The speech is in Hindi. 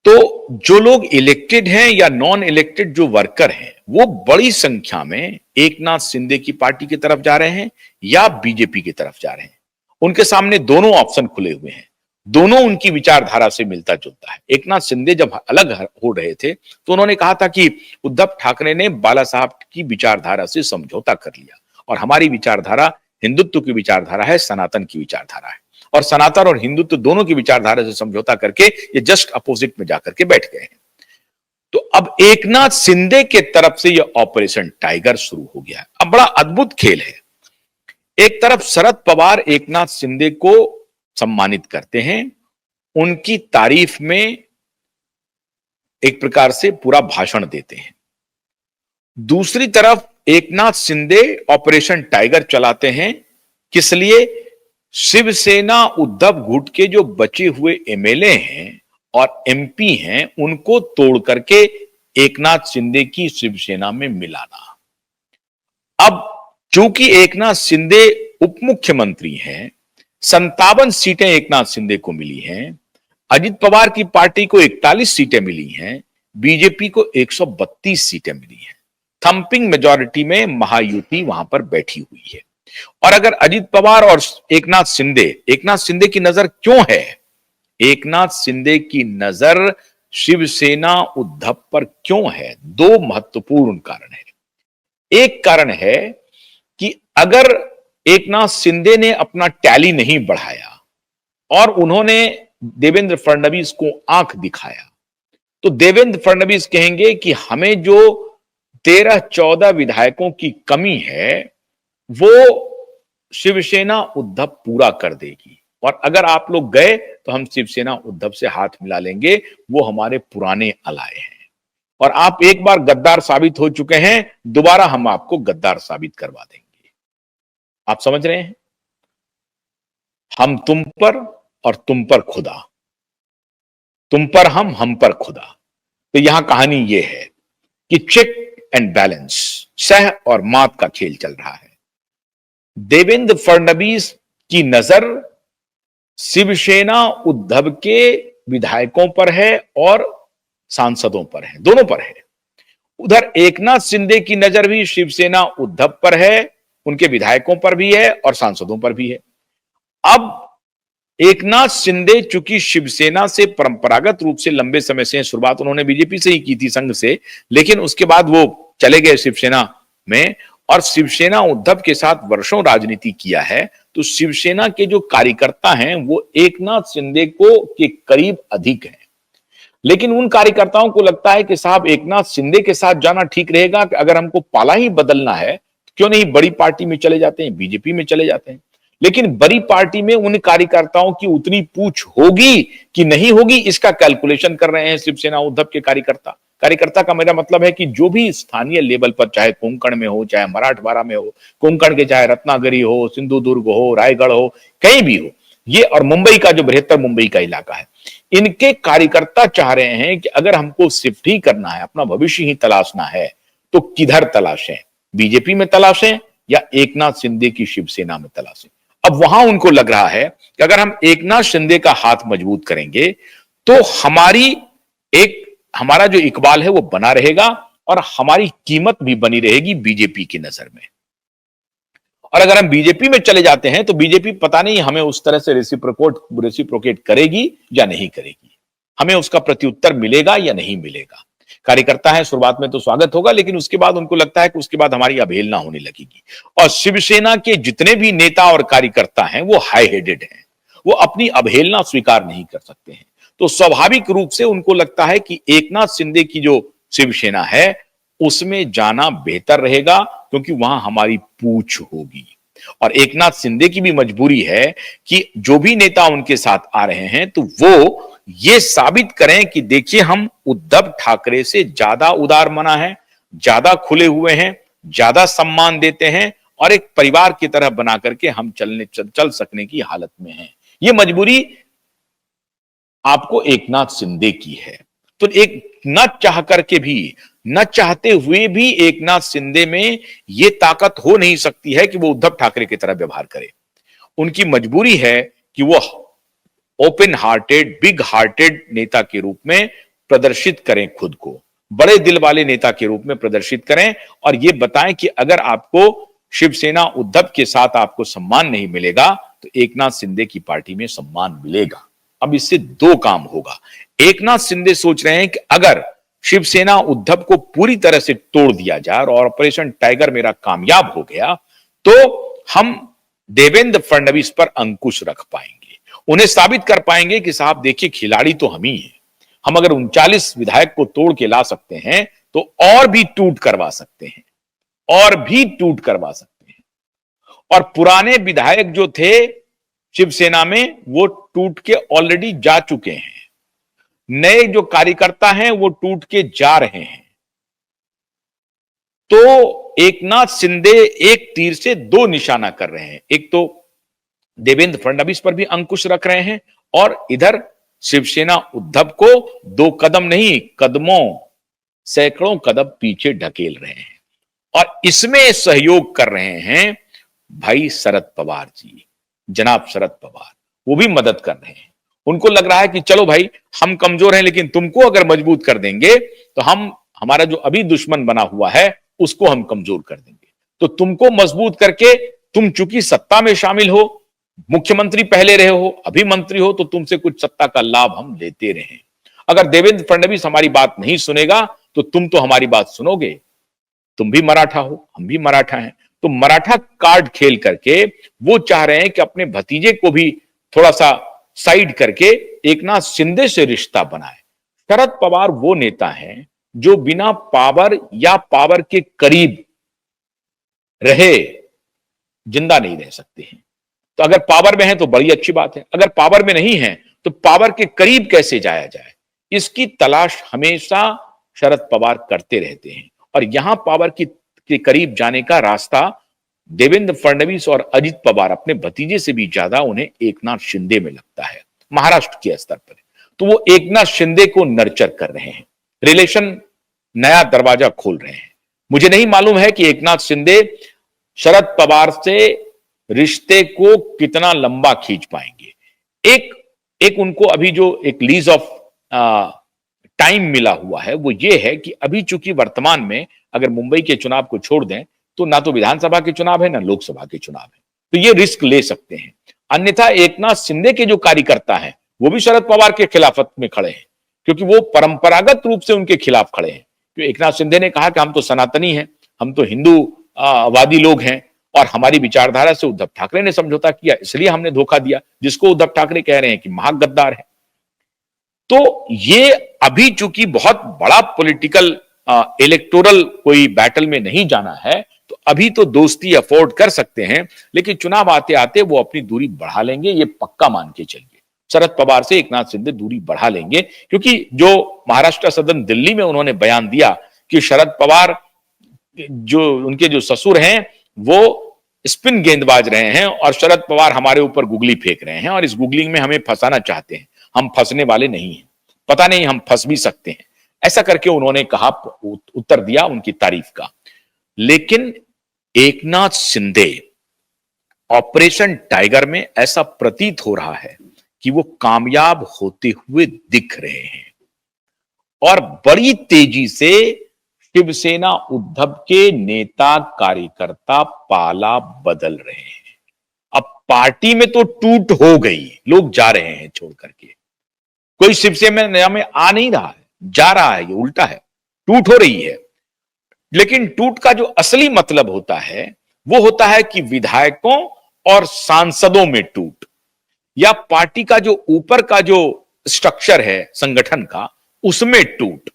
तो जो लोग इलेक्टेड हैं या नॉन इलेक्टेड जो वर्कर हैं, वो बड़ी संख्या में एकनाथ शिंदे की पार्टी की तरफ जा रहे हैं या बीजेपी की तरफ जा रहे हैं। उनके सामने दोनों ऑप्शन खुले हुए हैं। दोनों उनकी विचारधारा से मिलता जुलता है। एकनाथ शिंदे जब अलग हो रहे थे तो उन्होंने कहा था कि उद्धव ठाकरे ने बाला साहब की विचारधारा से समझौता कर लिया और हमारी विचारधारा हिंदुत्व की विचारधारा है, सनातन की विचारधारा है, और सनातन और हिंदुत्व दोनों की विचारधारा से समझौता करके ये जस्ट अपोजिट में जाकर के बैठ गए हैं। तो अब एकनाथ शिंदे के तरफ से ये ऑपरेशन टाइगर शुरू हो गया है। अब बड़ा अद्भुत खेल है। एक तरफ शरद पवार एकनाथ शिंदे को सम्मानित करते हैं, उनकी तारीफ में एक प्रकार से पूरा भाषण देते हैं। दूसरी तरफ एकनाथ शिंदे ऑपरेशन टाइगर चलाते हैं। किस लिए? शिवसेना उद्धव गुट के जो बचे हुए एमएलए हैं और एमपी हैं, उनको तोड़ करके एकनाथ शिंदे की शिवसेना में मिलाना। अब चूंकि एकनाथ शिंदे उप मुख्यमंत्री हैं, 57 सीटें एकनाथ शिंदे को मिली हैं, अजित पवार की पार्टी को 41 सीटें मिली हैं, बीजेपी को 132 सीटें मिली हैं। थंपिंग मेजॉरिटी में महायुति वहां पर बैठी हुई है। और अगर अजित पवार और एकनाथ शिंदे की नजर क्यों है? एकनाथ शिंदे की नजर शिवसेना उद्धव पर क्यों है? दो महत्वपूर्ण कारण है। एक कारण है कि अगर एकनाथ शिंदे ने अपना टैली नहीं बढ़ाया और उन्होंने देवेंद्र फडणवीस को आंख दिखाया, तो देवेंद्र फडणवीस कहेंगे कि हमें जो 13-14 विधायकों की कमी है वो शिवसेना उद्धव पूरा कर देगी, और अगर आप लोग गए तो हम शिवसेना उद्धव से हाथ मिला लेंगे, वो हमारे पुराने अलाए हैं और आप एक बार गद्दार साबित हो चुके हैं, दोबारा हम आपको गद्दार साबित करवा देंगे। आप समझ रहे हैं? हम तुम पर और तुम पर खुदा, तुम पर हम पर खुदा। तो यहां कहानी यह है कि चेक एंड बैलेंस, सह और मात का खेल चल रहा है। देवेंद्र फडणवीस की नजर शिवसेना उद्धव के विधायकों पर है और सांसदों पर है, दोनों पर है। उधर एकनाथ शिंदे की नजर भी शिवसेना उद्धव पर है, उनके विधायकों पर भी है और सांसदों पर भी है। अब एकनाथ शिंदे चूंकि शिवसेना से परंपरागत रूप से लंबे समय से, शुरुआत उन्होंने बीजेपी से ही की थी, संघ से, लेकिन उसके बाद वो चले गए शिवसेना में और शिवसेना उद्धव के साथ वर्षों राजनीति किया है। तो शिवसेना के जो कार्यकर्ता हैं वो एकनाथ शिंदे को के करीब अधिक हैं, लेकिन उन कार्यकर्ताओं को लगता है कि साहब एकनाथ शिंदे के साथ जाना ठीक रहेगा, कि अगर हमको पाला ही बदलना है क्यों नहीं बड़ी पार्टी में चले जाते हैं, बीजेपी में चले जाते हैं। लेकिन बड़ी पार्टी में उन कार्यकर्ताओं की उतनी पूछ होगी कि नहीं होगी, इसका कैलकुलेशन कर रहे हैं शिवसेना उद्धव के कार्यकर्ता का मेरा मतलब है कि जो भी स्थानीय लेवल पर, चाहे कोंकण में हो, चाहे मराठवाड़ा में हो, कोंकण के चाहे रत्नागिरी हो, सिंधुदुर्ग हो, रायगढ़ हो, कहीं भी हो, ये और मुंबई का जो बृहत्तर मुंबई का इलाका है, इनके कार्यकर्ता चाह रहे हैं कि अगर हमको शिफ्ट ही करना है, अपना भविष्य ही तलाशना है, तो किधर तलाशें? बीजेपी में तलाशें या एकनाथ शिंदे की शिवसेना में तलाशें? अब वहां उनको लग रहा है कि अगर हम एकनाथ शिंदे का हाथ मजबूत करेंगे तो हमारा जो इकबाल है वो बना रहेगा और हमारी कीमत भी बनी रहेगी बीजेपी की नजर में। और अगर हम बीजेपी में चले जाते हैं तो बीजेपी पता नहीं हमें उस तरह से रेसिप्रोकेट करेगी या नहीं करेगी, हमें उसका प्रत्युत्तर मिलेगा या नहीं मिलेगा। कार्यकर्ता है, शुरुआत में तो स्वागत होगा, लेकिन उसके बाद उनको लगता है कि उसके बाद हमारी अवहेलना होने लगेगी। और शिवसेना के जितने भी नेता और कार्यकर्ता हैं वो हाई हेडेड हैं, वो अपनी अवहेलना स्वीकार नहीं कर सकते हैं। तो स्वाभाविक रूप से उनको लगता है कि एकनाथ शिंदे की जो शिवसेना है उसमें जाना बेहतर रहेगा, क्योंकि वहां हमारी पूछ होगी। और एकनाथ शिंदे की भी मजबूरी है कि जो भी नेता उनके साथ आ रहे हैं तो वो ये साबित करें कि देखिए हम उद्धव ठाकरे से ज्यादा उदार मना है, ज्यादा खुले हुए हैं, ज्यादा सम्मान देते हैं और एक परिवार की तरह बना करके हम चल सकने की हालत में हैं। ये मजबूरी आपको एकनाथ शिंदे की है। तो एक न चाह करके भी, न चाहते हुए भी एकनाथ शिंदे में यह ताकत हो नहीं सकती है कि वो उद्धव ठाकरे की तरह व्यवहार करे। उनकी मजबूरी है कि वो ओपन हार्टेड, बिग हार्टेड नेता के रूप में प्रदर्शित करें, खुद को बड़े दिल वाले नेता के रूप में प्रदर्शित करें और यह बताएं कि अगर आपको शिवसेना उद्धव के साथ आपको सम्मान नहीं मिलेगा तो एकनाथ शिंदे की पार्टी में सम्मान मिलेगा। अब इससे दो काम होगा। एकनाथ शिंदे सोच रहे हैं कि अगर शिवसेना उद्धव को पूरी तरह से तोड़ दिया जाए और ऑपरेशन टाइगर मेरा कामयाब हो गया तो हम देवेंद्र फडणवीस पर अंकुश रख पाएंगे, उन्हें साबित कर पाएंगे कि साहब देखिए खिलाड़ी तो हम ही हैं, हम अगर 39 विधायक को तोड़ के ला सकते हैं तो और भी टूट करवा सकते हैं, और भी टूट करवा सकते हैं। और पुराने विधायक जो थे शिवसेना में वो टूट के ऑलरेडी जा चुके हैं, नए जो कार्यकर्ता हैं वो टूट के जा रहे हैं। तो एकनाथ शिंदे एक तीर से दो निशाना कर रहे हैं, एक तो देवेंद्र फडणवीस पर भी अंकुश रख रहे हैं और इधर शिवसेना उद्धव को दो कदम नहीं कदमों सैकड़ों कदम पीछे ढकेल रहे हैं। और इसमें सहयोग कर रहे हैं भाई शरद पवार जी, जनाब शरद पवार, वो भी मदद कर रहे हैं। उनको लग रहा है कि चलो भाई हम कमजोर हैं लेकिन तुमको अगर मजबूत कर देंगे तो हम हमारा जो अभी दुश्मन बना हुआ है उसको हम कमजोर कर देंगे। तो तुमको मजबूत करके तुम चूंकि सत्ता में शामिल हो, मुख्यमंत्री पहले रहे हो, अभी मंत्री हो, तो तुमसे कुछ सत्ता का लाभ हम लेते रहे। अगर देवेंद्र फडणवीस हमारी बात नहीं सुनेगा तो तुम तो हमारी बात सुनोगे, तुम भी मराठा हो, हम भी मराठा हैं। तो मराठा कार्ड खेल करके वो चाह रहे हैं कि अपने भतीजे को भी थोड़ा सा साइड करके एकनाथ शिंदे से रिश्ता बनाए। शरद पवार वो नेता हैं जो बिना पावर या पावर के करीब रहे जिंदा नहीं रह सकते हैं। तो अगर पावर में है तो बड़ी अच्छी बात है, अगर पावर में नहीं है तो पावर के करीब कैसे जाया जाए, इसकी तलाश हमेशा शरद पवार करते रहते हैं। और यहां पावर के करीब जाने का रास्ता देवेंद्र फडणवीस और अजित पवार अपने भतीजे से भी ज्यादा उन्हें एकनाथ शिंदे में लगता है, महाराष्ट्र के स्तर पर। तो वो एकनाथ शिंदे को नर्चर कर रहे हैं, रिलेशन नया दरवाजा खोल रहे हैं। मुझे नहीं मालूम है कि एकनाथ शिंदे शरद पवार से रिश्ते को कितना लंबा खींच पाएंगे। एक उनको अभी जो एक लीज ऑफ टाइम मिला हुआ है वो ये है कि अभी चूंकि वर्तमान में अगर मुंबई के चुनाव को छोड़ दें तो ना तो विधानसभा के चुनाव है ना लोकसभा के चुनाव है, तो ये रिस्क ले सकते हैं। अन्यथा एकनाथ शिंदे के जो कार्यकर्ता हैं वो भी शरद पवार के खिलाफत में खड़े हैं, क्योंकि वो परंपरागत रूप से उनके खिलाफ खड़े हैं। क्योंकि एकनाथ शिंदे ने कहा कि हम तो सनातनी हैं, हम तो हिंदूवादी लोग हैं और हमारी विचारधारा से उद्धव ठाकरे ने समझौता किया, इसलिए हमने धोखा दिया, जिसको उद्धव ठाकरे कह रहे हैं कि महागद्दार है। तो ये अभी चूंकि बहुत बड़ा पॉलिटिकल इलेक्टोरल कोई बैटल में नहीं जाना है तो अभी तो दोस्ती अफोर्ड कर सकते हैं, लेकिन चुनाव आते आते वो अपनी दूरी बढ़ा लेंगे, ये पक्का मान के चलिए। शरद पवार से एकनाथ शिंदे दूरी बढ़ा लेंगे, क्योंकि जो महाराष्ट्र सदन दिल्ली में उन्होंने बयान दिया कि शरद पवार जो उनके जो ससुर हैं वो स्पिन गेंदबाज रहे हैं और शरद पवार हमारे ऊपर गुगली फेंक रहे हैं और इस गुगलिंग में हमें फंसाना चाहते हैं, हम फंसने वाले नहीं हैं, पता नहीं हम फंस भी सकते हैं, ऐसा करके उन्होंने कहा, उत्तर दिया उनकी तारीफ का। लेकिन एकनाथ शिंदे ऑपरेशन टाइगर में ऐसा प्रतीत हो रहा है कि वो कामयाब होते हुए दिख रहे हैं और बड़ी तेजी से शिवसेना उद्धव के नेता कार्यकर्ता पाला बदल रहे हैं। अब पार्टी में तो टूट हो गई, लोग जा रहे हैं छोड़ करके, कोई शिवसेना में आ नहीं रहा है, जा रहा है, ये उल्टा है, टूट हो रही है। लेकिन टूट का जो असली मतलब होता है वो होता है कि विधायकों और सांसदों में टूट, या पार्टी का जो ऊपर का जो स्ट्रक्चर है संगठन का उसमें टूट।